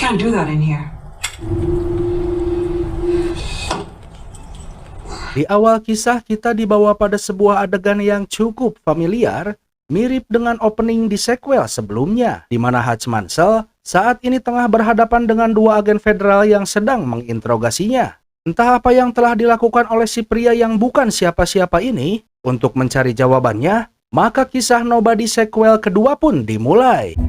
can't do that in here. Di awal kisah kita dibawa pada sebuah adegan yang cukup familiar, mirip dengan opening di sequel sebelumnya, di mana Hutch Mansell saat ini tengah berhadapan dengan dua agen federal yang sedang menginterogasinya. Entah apa yang telah dilakukan oleh si pria yang bukan siapa-siapa ini. Untuk mencari jawabannya, maka kisah Nobody sequel kedua pun dimulai.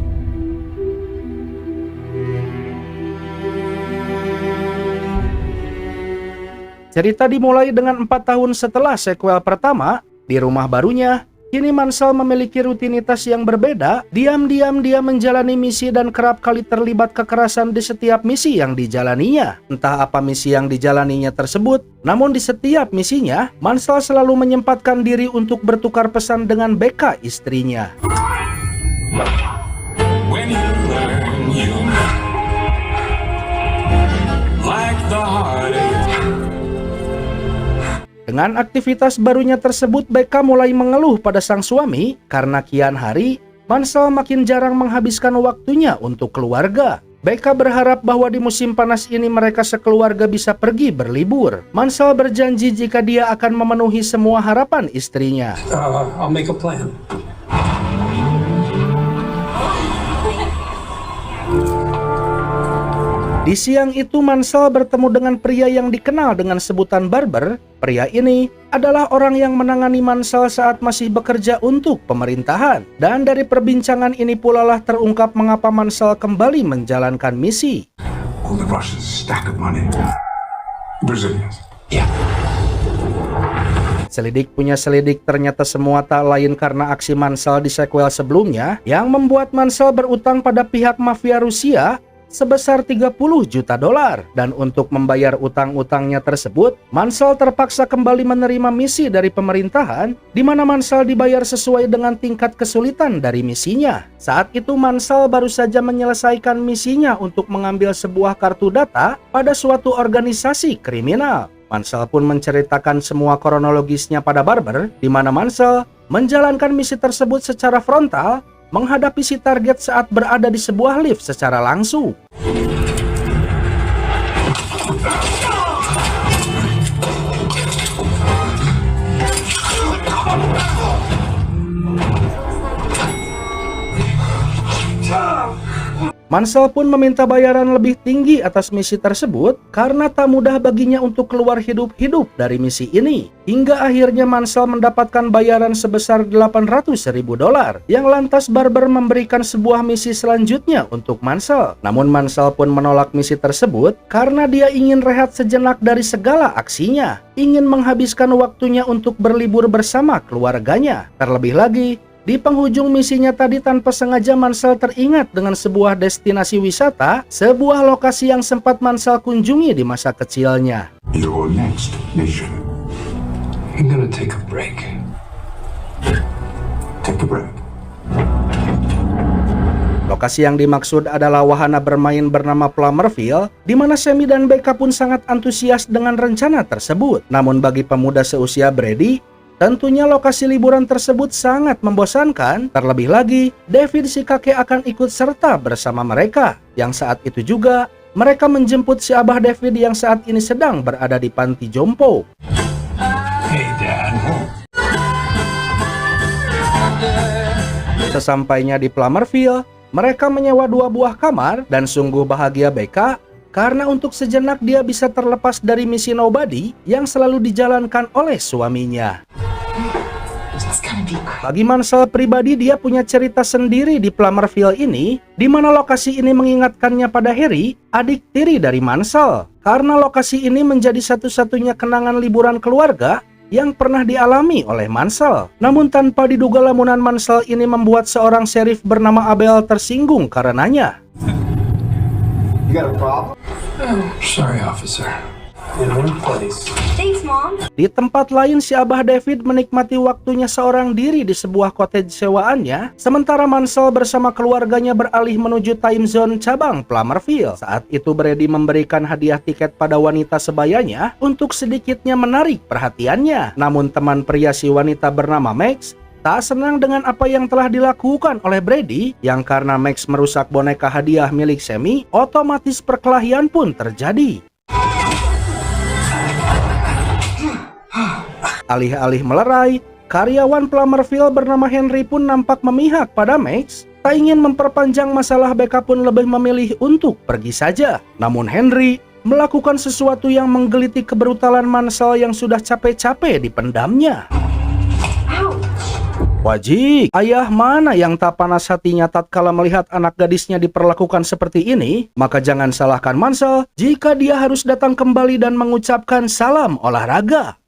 Cerita dimulai dengan 4 tahun setelah sequel pertama. Di rumah barunya, kini Mansell memiliki rutinitas yang berbeda. Diam-diam dia menjalani misi dan kerap kali terlibat kekerasan di setiap misi yang dijalaninya. Entah apa misi yang dijalaninya tersebut, namun di setiap misinya, Mansell selalu menyempatkan diri untuk bertukar pesan dengan Becca, istrinya. When you learn, you like the heartache. Dengan aktivitas barunya tersebut, Becca mulai mengeluh pada sang suami karena kian hari Mansell makin jarang menghabiskan waktunya untuk keluarga. Becca berharap bahwa di musim panas ini mereka sekeluarga bisa pergi berlibur. Mansell berjanji jika dia akan memenuhi semua harapan istrinya. I'll make a plan. Di siang itu Mansell bertemu dengan pria yang dikenal dengan sebutan Barber. Pria ini adalah orang yang menangani Mansell saat masih bekerja untuk pemerintahan. Dan dari perbincangan ini pula lah terungkap mengapa Mansell kembali menjalankan misi. All the Russians stack of money. Brazilians. Yeah. Selidik punya selidik, ternyata semua tak lain karena aksi Mansell di sequel sebelumnya yang membuat Mansell berutang pada pihak mafia Rusia sebesar 30 juta dolar. Dan untuk membayar utang-utangnya tersebut, Mansell terpaksa kembali menerima misi dari pemerintahan, di mana Mansell dibayar sesuai dengan tingkat kesulitan dari misinya. Saat itu Mansell baru saja menyelesaikan misinya untuk mengambil sebuah kartu data pada suatu organisasi kriminal. Mansell pun menceritakan semua kronologisnya pada Barber, di mana Mansell menjalankan misi tersebut secara frontal, menghadapi si target saat berada di sebuah lift secara langsung. Mansell pun meminta bayaran lebih tinggi atas misi tersebut karena tak mudah baginya untuk keluar hidup-hidup dari misi ini. Hingga akhirnya Mansell mendapatkan bayaran sebesar 800.000 dolar yang lantas Barber memberikan sebuah misi selanjutnya untuk Mansell. Namun Mansell pun menolak misi tersebut karena dia ingin rehat sejenak dari segala aksinya, ingin menghabiskan waktunya untuk berlibur bersama keluarganya. Terlebih lagi, di penghujung misinya tadi tanpa sengaja Mansell teringat dengan sebuah destinasi wisata, sebuah lokasi yang sempat Mansell kunjungi di masa kecilnya. Your next mission. I'm gonna take a break. Take a break. Lokasi yang dimaksud adalah wahana bermain bernama Plummerville, di mana Sammy dan Becca pun sangat antusias dengan rencana tersebut. Namun bagi pemuda seusia Brady, tentunya lokasi liburan tersebut sangat membosankan. Terlebih lagi, David si kakek akan ikut serta bersama mereka. Yang saat itu juga, mereka menjemput si Abah David yang saat ini sedang berada di panti jompo. Hey, Dad. Sesampainya di Plummerville, mereka menyewa 2 buah kamar dan sungguh bahagia Becca karena untuk sejenak dia bisa terlepas dari misi Nobody yang selalu dijalankan oleh suaminya. Bagi Mansell pribadi, dia punya cerita sendiri di Plummerville ini, di mana lokasi ini mengingatkannya pada Harry, adik tiri dari Mansell. Karena lokasi ini menjadi satu-satunya kenangan liburan keluarga yang pernah dialami oleh Mansell. Namun tanpa diduga lamunan Mansell ini membuat seorang sheriff bernama Abel tersinggung karenanya. You got a problem? Oh, sorry, officer. In one place. Thanks, Mom. Di tempat lain, si Abah David menikmati waktunya seorang diri di sebuah cottage sewaannya, sementara Mansell bersama keluarganya beralih menuju time zone cabang Plummerville. Saat itu Brady memberikan hadiah tiket pada wanita sebayanya untuk sedikitnya menarik perhatiannya. Namun teman pria si wanita bernama Max tak senang dengan apa yang telah dilakukan oleh Brady, yang karena Max merusak boneka hadiah milik Sammy, otomatis perkelahian pun terjadi. Alih-alih melerai, karyawan Plummerville bernama Henry pun nampak memihak pada Max. Tak ingin memperpanjang masalah, Becca pun lebih memilih untuk pergi saja. Namun Henry melakukan sesuatu yang menggelitik kebrutalan Mansell yang sudah capek-capek dipendamnya. Wajik, ayah mana yang tak panas hatinya tatkala melihat anak gadisnya diperlakukan seperti ini? Maka jangan salahkan Mansell jika dia harus datang kembali dan mengucapkan salam olahraga.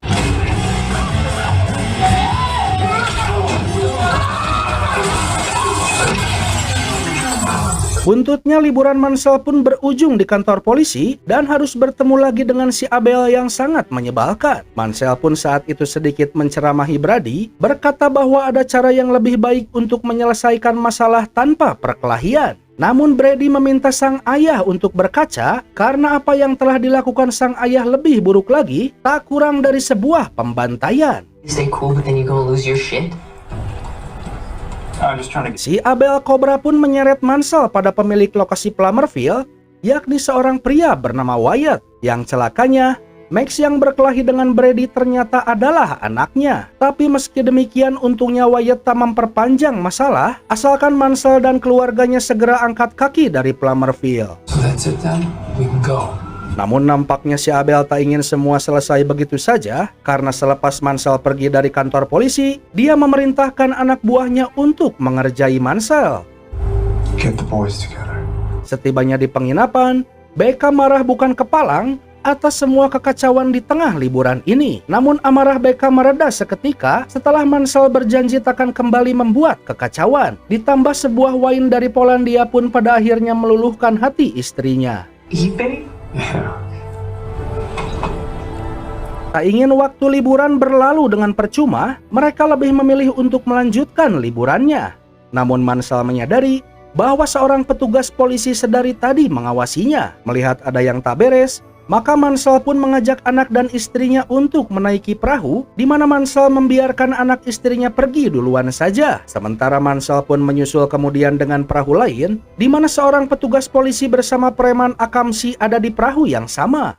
Buntutnya, liburan Mansell pun berujung di kantor polisi dan harus bertemu lagi dengan si Abel yang sangat menyebalkan. Mansell pun saat itu sedikit menceramahi Brady, berkata bahwa ada cara yang lebih baik untuk menyelesaikan masalah tanpa perkelahian. Namun Brady meminta sang ayah untuk berkaca karena apa yang telah dilakukan sang ayah lebih buruk lagi, tak kurang dari sebuah pembantaian. Stay cool, but then you go lose your shit. Si Abel Cobra pun menyeret Mansell pada pemilik lokasi Plummerville, yakni seorang pria bernama Wyatt. Yang celakanya, Max yang berkelahi dengan Brady ternyata adalah anaknya. Tapi meski demikian, untungnya Wyatt tak memperpanjang masalah, asalkan Mansell dan keluarganya segera angkat kaki dari Plummerville. So that's it then? We can go. Namun nampaknya si Abel tak ingin semua selesai begitu saja, karena selepas Mansell pergi dari kantor polisi, dia memerintahkan anak buahnya untuk mengerjai Mansell. Get the boys together. Setibanya di penginapan, Becca marah bukan kepalang atas semua kekacauan di tengah liburan ini. Namun amarah Becca mereda seketika setelah Mansell berjanji takkan kembali membuat kekacauan. Ditambah sebuah wine dari Polandia pun pada akhirnya meluluhkan hati istrinya. Eat, Yeah. Tak ingin waktu liburan berlalu dengan percuma, mereka lebih memilih untuk melanjutkan liburannya. Namun Mansell menyadari bahwa seorang petugas polisi sedari tadi mengawasinya. Melihat ada yang tak beres, maka Mansell pun mengajak anak dan istrinya untuk menaiki perahu, di mana Mansell membiarkan anak istrinya pergi duluan saja. Sementara Mansell pun menyusul kemudian dengan perahu lain, di mana seorang petugas polisi bersama preman Akamsi ada di perahu yang sama.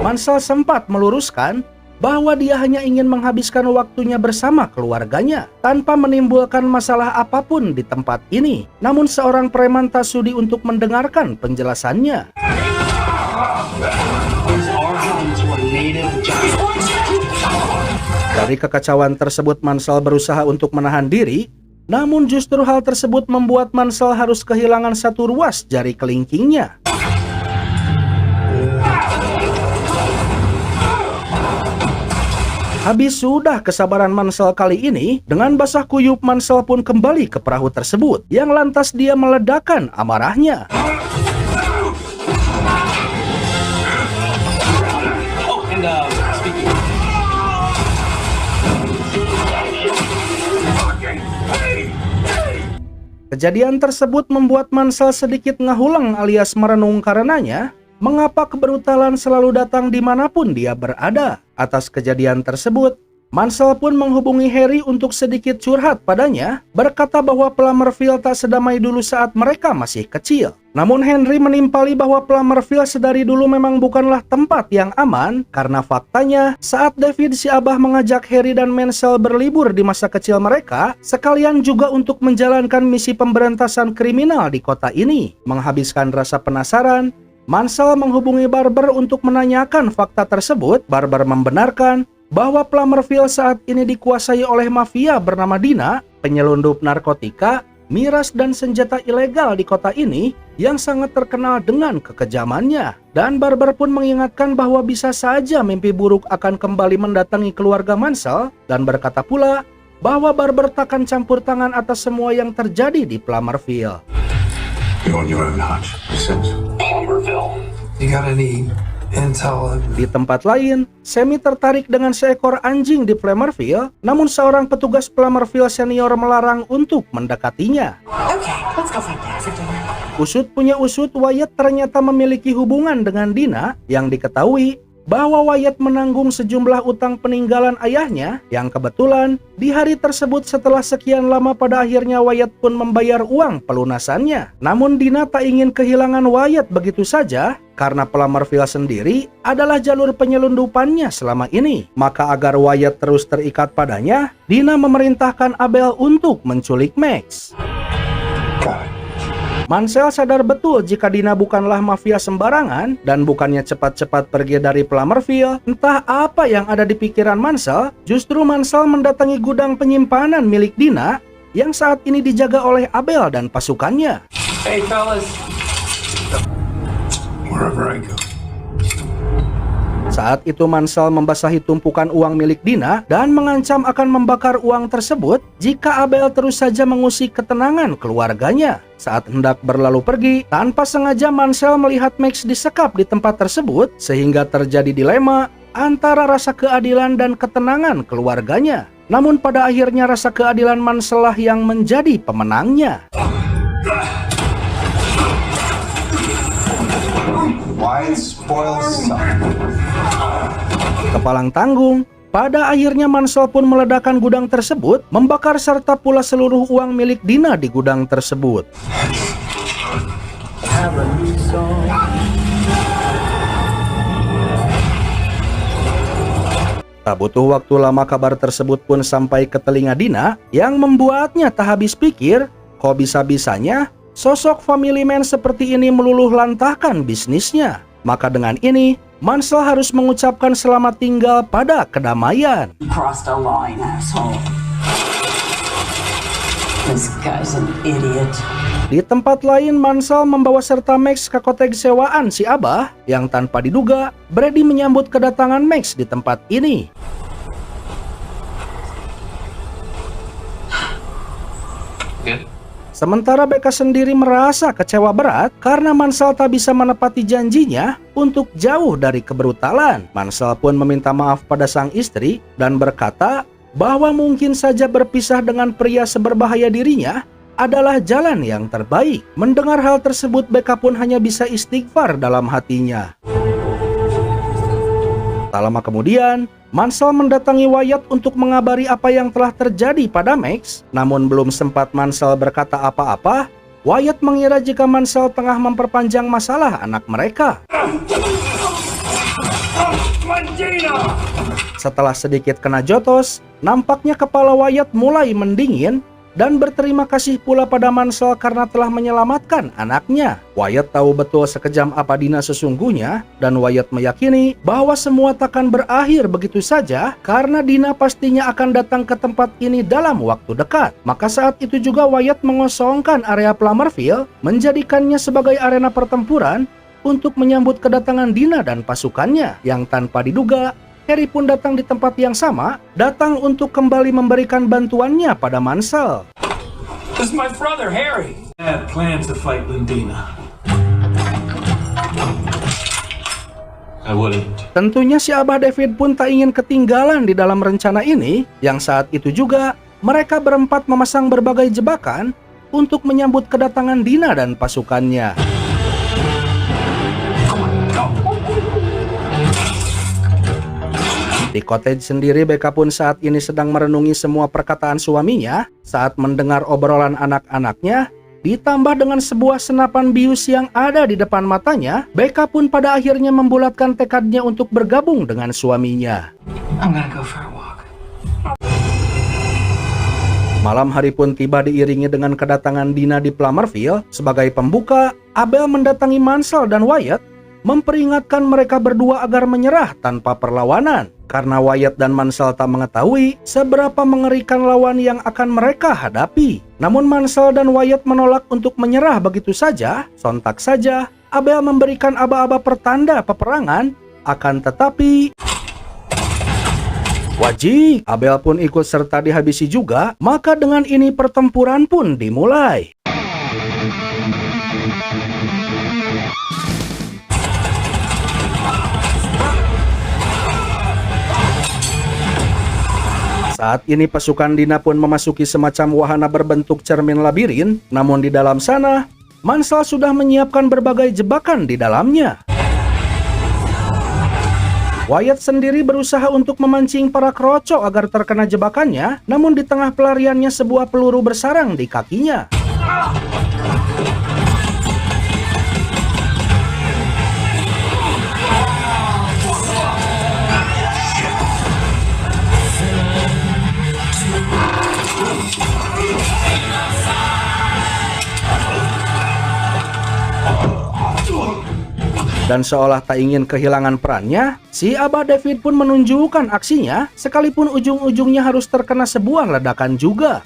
Mansell sempat meluruskan bahwa dia hanya ingin menghabiskan waktunya bersama keluarganya tanpa menimbulkan masalah apapun di tempat ini. Namun seorang preman tak sudi untuk mendengarkan penjelasannya. Dari kekacauan tersebut, Mansell berusaha untuk menahan diri, namun justru hal tersebut membuat Mansell harus kehilangan satu ruas jari kelingkingnya. Habis sudah kesabaran Mansell kali ini, dengan basah kuyup Mansell pun kembali ke perahu tersebut, yang lantas dia meledakkan amarahnya. Kejadian tersebut membuat Mansell sedikit ngahulang alias merenung karenanya, mengapa kebrutalan selalu datang dimanapun dia berada. Atas kejadian tersebut, Mansell pun menghubungi Harry untuk sedikit curhat padanya, berkata bahwa Plummerville tak sedamai dulu saat mereka masih kecil. Namun Henry menimpali bahwa Plummerville sedari dulu memang bukanlah tempat yang aman, karena faktanya saat David si Abah mengajak Harry dan Mansell berlibur di masa kecil mereka, sekalian juga untuk menjalankan misi pemberantasan kriminal di kota ini. Menghabiskan rasa penasaran, Mansell menghubungi Barber untuk menanyakan fakta tersebut. Barber membenarkan bahwa Plummerville saat ini dikuasai oleh mafia bernama Dina, penyelundup narkotika, miras dan senjata ilegal di kota ini yang sangat terkenal dengan kekejamannya. Dan Barber pun mengingatkan bahwa bisa saja mimpi buruk akan kembali mendatangi keluarga Mansell, dan berkata pula bahwa Barber takkan campur tangan atas semua yang terjadi di Plummerville. Go on your own hunch. Plummerville. You got any intel? Di tempat lain, Sammy tertarik dengan seekor anjing di Plummerville, namun seorang petugas Plummerville senior melarang untuk mendekatinya. Okay, let's go find Dad for dinner. Usut punya usut, Wyatt ternyata memiliki hubungan dengan Dina, yang diketahui bahwa Wyatt menanggung sejumlah utang peninggalan ayahnya yang kebetulan di hari tersebut setelah sekian lama pada akhirnya Wyatt pun membayar uang pelunasannya. Namun Dina tak ingin kehilangan Wyatt begitu saja karena Plummerville sendiri adalah jalur penyelundupannya selama ini. Maka agar Wyatt terus terikat padanya, Dina memerintahkan Abel untuk menculik Max. Got it. Mansell sadar betul jika Dina bukanlah mafia sembarangan dan bukannya cepat-cepat pergi dari Plummerville. Entah apa yang ada di pikiran Mansell, justru Mansell mendatangi gudang penyimpanan milik Dina yang saat ini dijaga oleh Abel dan pasukannya. Hey, fellas. Wherever I go. Saat itu Mansell membasahi tumpukan uang milik Dina dan mengancam akan membakar uang tersebut jika Abel terus saja mengusik ketenangan keluarganya. Saat hendak berlalu pergi, tanpa sengaja Mansell melihat Max disekap di tempat tersebut sehingga terjadi dilema antara rasa keadilan dan ketenangan keluarganya. Namun pada akhirnya rasa keadilan Mansell lah yang menjadi pemenangnya. Wyatt spoils son. Kepalang tanggung, pada akhirnya Mansell pun meledakkan gudang tersebut, membakar serta pula seluruh uang milik Dina di gudang tersebut. Tak butuh waktu lama kabar tersebut pun sampai ke telinga Dina yang membuatnya tak habis pikir, kok bisa-bisanya sosok family man seperti ini meluluh lantahkan bisnisnya. Maka dengan ini, Mansell harus mengucapkan selamat tinggal pada kedamaian. You crossed a line, asshole. This guy's an idiot. Di tempat lain, Mansell membawa serta Max ke kotej sewaan si Abah yang tanpa diduga, Brady menyambut kedatangan Max di tempat ini. Good. Sementara Becca sendiri merasa kecewa berat karena Mansell tak bisa menepati janjinya untuk jauh dari kebrutalan. Mansell pun meminta maaf pada sang istri dan berkata bahwa mungkin saja berpisah dengan pria seberbahaya dirinya adalah jalan yang terbaik. Mendengar hal tersebut, Becca pun hanya bisa istighfar dalam hatinya. Tak lama kemudian, Mansell mendatangi Wyatt untuk mengabari apa yang telah terjadi pada Max. Namun belum sempat Mansell berkata apa-apa, Wyatt mengira jika Mansell tengah memperpanjang masalah anak mereka. Setelah sedikit kena jotos, nampaknya kepala Wyatt mulai mendingin dan berterima kasih pula pada Mansell karena telah menyelamatkan anaknya. Wyatt tahu betul sekejam apa Dina sesungguhnya, dan Wyatt meyakini bahwa semua takkan berakhir begitu saja karena Dina pastinya akan datang ke tempat ini dalam waktu dekat. Maka saat itu juga Wyatt mengosongkan area Plummerville, menjadikannya sebagai arena pertempuran untuk menyambut kedatangan Dina dan pasukannya. Yang tanpa diduga, Harry pun datang di tempat yang sama, datang untuk kembali memberikan bantuannya pada Mansell. This is my brother, Harry. I had plans to fight Lindina. I wouldn't. Tentunya si Abah David pun tak ingin ketinggalan di dalam rencana ini, yang saat itu juga mereka berempat memasang berbagai jebakan untuk menyambut kedatangan Dina dan pasukannya. Di cottage sendiri, Becca pun saat ini sedang merenungi semua perkataan suaminya saat mendengar obrolan anak-anaknya, ditambah dengan sebuah senapan bius yang ada di depan matanya. Becca pun pada akhirnya membulatkan tekadnya untuk bergabung dengan suaminya. I'm gonna go for a walk. Malam hari pun tiba diiringi dengan kedatangan Dina di Plummerville. Sebagai pembuka, Abel mendatangi Mansell dan Wyatt, memperingatkan mereka berdua agar menyerah tanpa perlawanan. Karena Wyatt dan Mansell tak mengetahui seberapa mengerikan lawan yang akan mereka hadapi. Namun Mansell dan Wyatt menolak untuk menyerah begitu saja. Sontak saja, Abel memberikan aba-aba pertanda peperangan, akan tetapi wajib, Abel pun ikut serta dihabisi juga. Maka dengan ini pertempuran pun dimulai. Saat ini pasukan Dina pun memasuki semacam wahana berbentuk cermin labirin. Namun di dalam sana, Mansell sudah menyiapkan berbagai jebakan di dalamnya. Wyatt sendiri berusaha untuk memancing para kroco agar terkena jebakannya, namun di tengah pelariannya sebuah peluru bersarang di kakinya. Dan seolah tak ingin kehilangan perannya, si Abah David pun menunjukkan aksinya, sekalipun ujung-ujungnya harus terkena sebuah ledakan juga.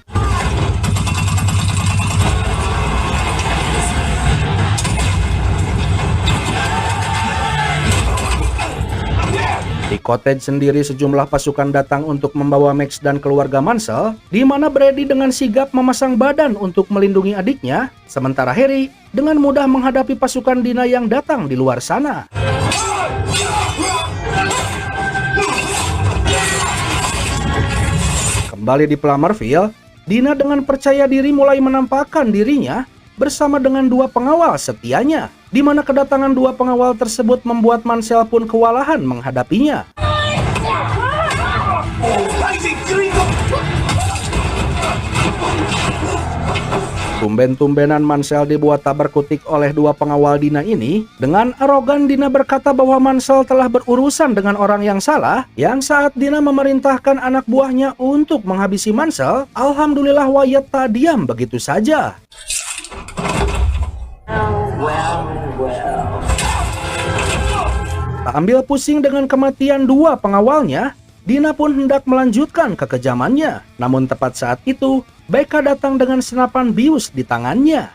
Di cottage sendiri sejumlah pasukan datang untuk membawa Max dan keluarga Mansell, di mana Brady dengan sigap memasang badan untuk melindungi adiknya, sementara Harry dengan mudah menghadapi pasukan Dina yang datang di luar sana. Kembali di Plummerville, Dina dengan percaya diri mulai menampakkan dirinya bersama dengan dua pengawal setianya, di mana kedatangan dua pengawal tersebut membuat Mansell pun kewalahan menghadapinya. Tumben-tumbenan Mansell dibuat tak berkutik oleh dua pengawal Dina ini. Dengan arogan Dina berkata bahwa Mansell telah berurusan dengan orang yang salah, yang saat Dina memerintahkan anak buahnya untuk menghabisi Mansell, alhamdulillah Wyatt tak diam begitu saja. Tak ambil pusing dengan kematian dua pengawalnya, Dina pun hendak melanjutkan kekejamannya. Namun tepat saat itu, Becca datang dengan senapan bius di tangannya.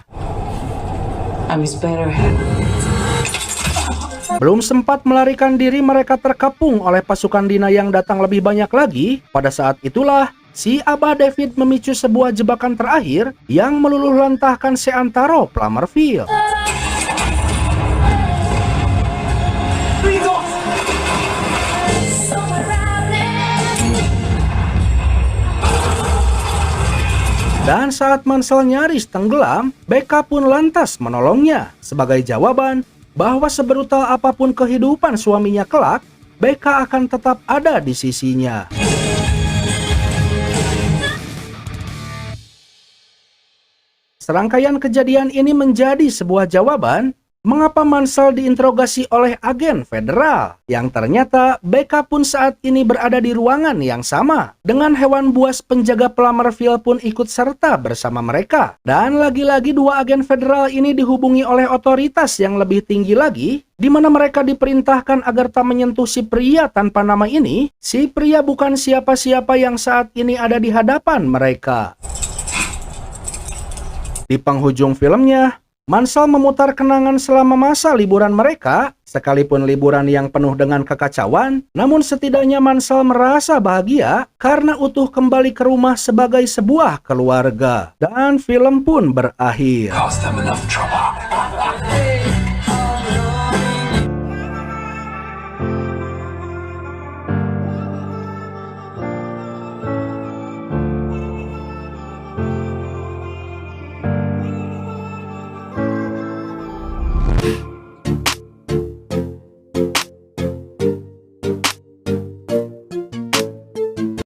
Belum sempat melarikan diri, mereka terkepung oleh pasukan Dina yang datang lebih banyak lagi. Pada saat itulah, si Abah David memicu sebuah jebakan terakhir yang meluluh lantahkan seantero Plummerville. Dan saat Mansell nyaris tenggelam, Becca pun lantas menolongnya. Sebagai jawaban bahwa sebrutal apapun kehidupan suaminya kelak, Becca akan tetap ada di sisinya. Serangkaian kejadian ini menjadi sebuah jawaban mengapa Mansell diinterogasi oleh agen federal, yang ternyata Becca pun saat ini berada di ruangan yang sama. Dengan hewan buas penjaga Plummerville pun ikut serta bersama mereka. Dan lagi-lagi dua agen federal ini dihubungi oleh otoritas yang lebih tinggi lagi, di mana mereka diperintahkan agar tak menyentuh si pria tanpa nama ini. Si pria bukan siapa-siapa yang saat ini ada di hadapan mereka. Di penghujung filmnya, Mansell memutar kenangan selama masa liburan mereka, sekalipun liburan yang penuh dengan kekacauan, namun setidaknya Mansell merasa bahagia karena utuh kembali ke rumah sebagai sebuah keluarga. Dan film pun berakhir. Cause them enough trouble.